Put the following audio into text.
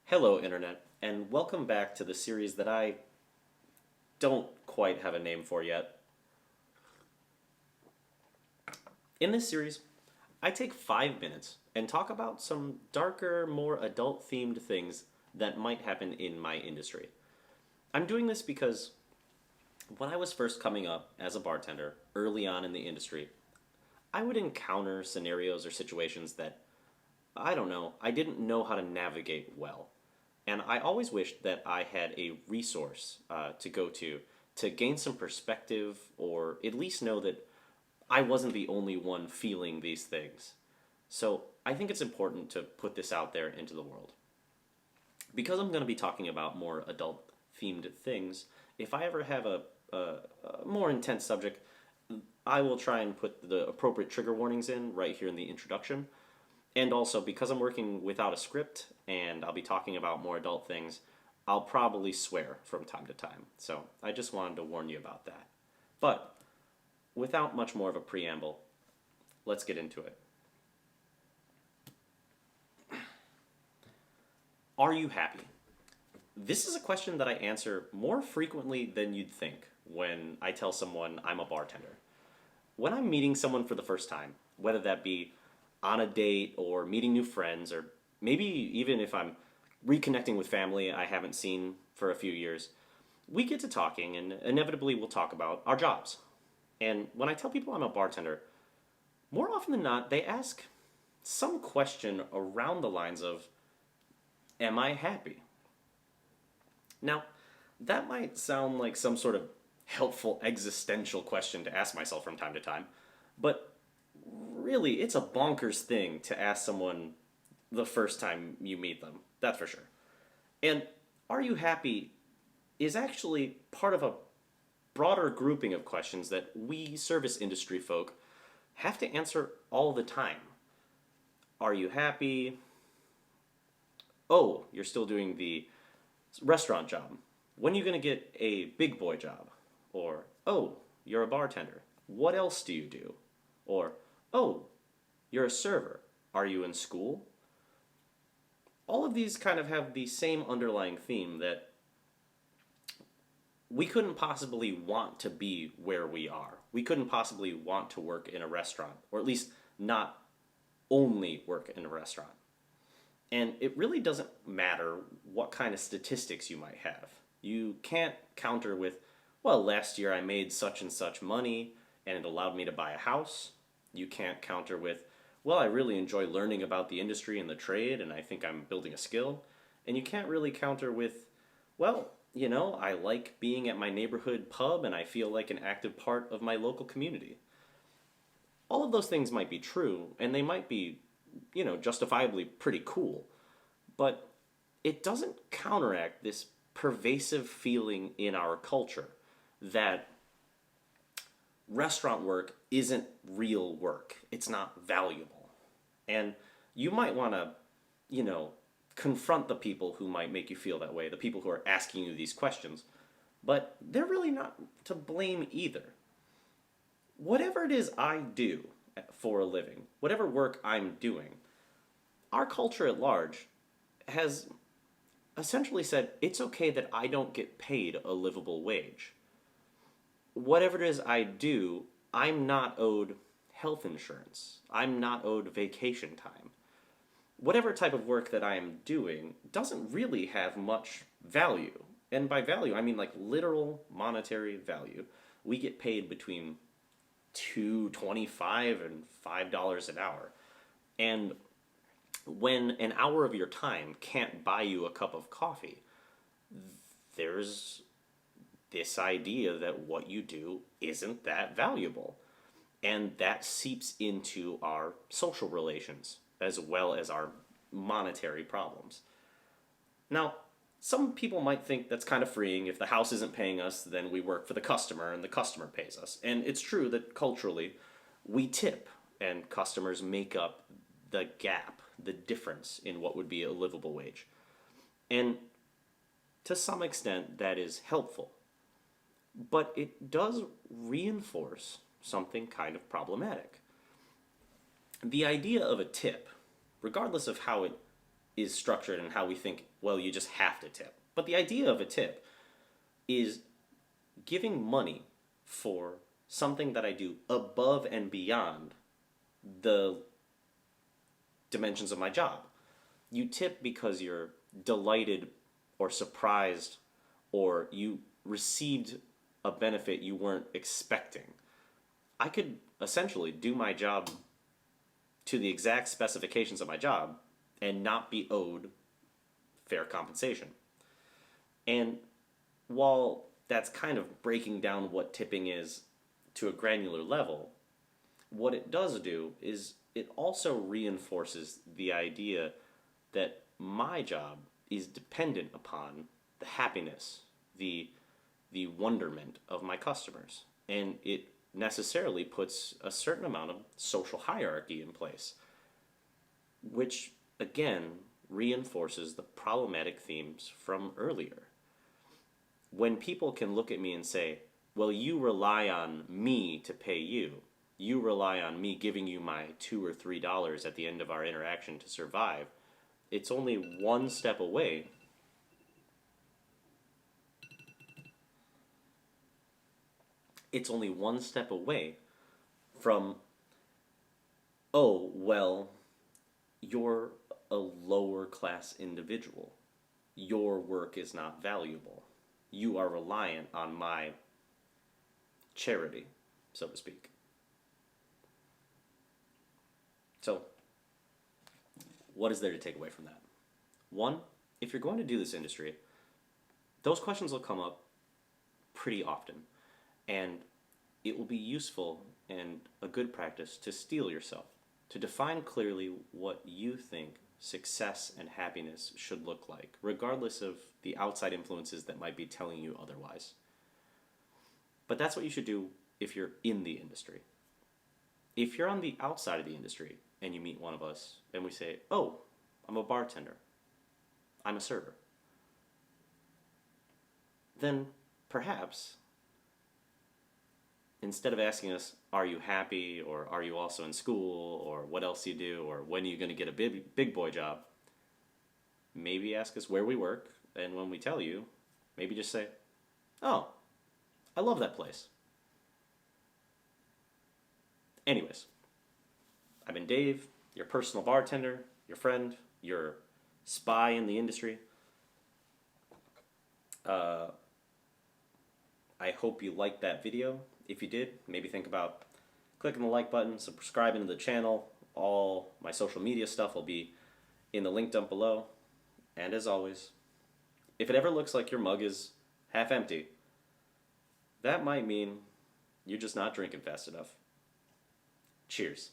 Hello, Internet, and welcome back to the series that I don't quite have a name for yet. In this series, I take 5 minutes and talk about some darker, more adult themed things that might happen in my industry. I'm doing this because when I was first coming up as a bartender early on in the industry, I would encounter scenarios or situations that, I don't know, I didn't know how to navigate well. And I always wished that I had a resource to go to gain some perspective or at least know that I wasn't the only one feeling these things. So I think it's important to put this out there into the world. Because I'm going to be talking about more adult themed things, if I ever have a more intense subject, I will try and put the appropriate trigger warnings in right here in the introduction. And also, because I'm working without a script and I'll be talking about more adult things, I'll probably swear from time to time. So I just wanted to warn you about that. But without much more of a preamble, let's get into it. Are you happy? This is a question that I answer more frequently than you'd think when I tell someone I'm a bartender. When I'm meeting someone for the first time, whether that be on a date or meeting new friends, or maybe even if I'm reconnecting with family I haven't seen for a few years, we get to talking and inevitably we'll talk about our jobs. And when I tell people I'm a bartender, more often than not, they ask some question around the lines of, am I happy? Now, that might sound like some sort of helpful existential question to ask myself from time to time, but really, it's a bonkers thing to ask someone the first time you meet them, that's for sure. And are you happy is actually part of a broader grouping of questions that we service industry folk have to answer all the time. Are you happy? Oh, you're still doing the restaurant job. When are you going to get a big boy job? Or, oh, you're a bartender. What else do you do? Or, oh, you're a server. Are you in school? All of these kind of have the same underlying theme that we couldn't possibly want to be where we are. We couldn't possibly want to work in a restaurant, or at least not only work in a restaurant. And it really doesn't matter what kind of statistics you might have. You can't counter with, well, last year I made such and such money and it allowed me to buy a house. You can't counter with, well, I really enjoy learning about the industry and the trade and I think I'm building a skill. And you can't really counter with, well, I like being at my neighborhood pub and I feel like an active part of my local community. All of those things might be true and they might be, justifiably pretty cool, but it doesn't counteract this pervasive feeling in our culture that restaurant work isn't real work. It's not valuable. And you might want to, confront the people who might make you feel that way, the people who are asking you these questions, but they're really not to blame either. Whatever it is I do for a living, whatever work I'm doing, our culture at large has essentially said it's okay that I don't get paid a livable wage. Whatever it is I do, I'm not owed health insurance. I'm not owed vacation time. Whatever type of work that I am doing doesn't really have much value. And by value, I mean like literal monetary value. We get paid between $2.25 and $5 an hour. And when an hour of your time can't buy you a cup of coffee, there's this idea that what you do isn't that valuable. And that seeps into our social relations as well as our monetary problems. Now, some people might think that's kind of freeing. If the house isn't paying us, then we work for the customer and the customer pays us. And it's true that culturally we tip and customers make up the gap, the difference in what would be a livable wage. And to some extent that is helpful. But it does reinforce something kind of problematic. The idea of a tip, regardless of how it is structured and how we think, well, you just have to tip. But the idea of a tip is giving money for something that I do above and beyond the dimensions of my job. You tip because you're delighted or surprised or you received a benefit you weren't expecting. I could essentially do my job to the exact specifications of my job and not be owed fair compensation. And while that's kind of breaking down what tipping is to a granular level, what it does do is it also reinforces the idea that my job is dependent upon the happiness, the wonderment of my customers. And it necessarily puts a certain amount of social hierarchy in place, which again reinforces the problematic themes from earlier. When people can look at me and say, well, you rely on me to pay you, you rely on me giving you my $2 or $3 at the end of our interaction to survive, it's only one step away from, oh, well, you're a lower class individual. Your work is not valuable. You are reliant on my charity, so to speak. So, what is there to take away from that? One, if you're going to do this industry, those questions will come up pretty often. And it will be useful and a good practice to steel yourself, to define clearly what you think success and happiness should look like, regardless of the outside influences that might be telling you otherwise. But that's what you should do if you're in the industry. If you're on the outside of the industry and you meet one of us and we say, oh, I'm a bartender, I'm a server, then perhaps instead of asking us, are you happy, or are you also in school, or what else you do, or when are you going to get a big boy job, maybe ask us where we work, and when we tell you, maybe just say, oh, I love that place. Anyways, I've been Dave, your personal bartender, your friend, your spy in the industry. I hope you liked that video. If you did, maybe think about clicking the like button, subscribing to the channel. All my social media stuff will be in the link dump below. And as always, if it ever looks like your mug is half empty, that might mean you're just not drinking fast enough. Cheers.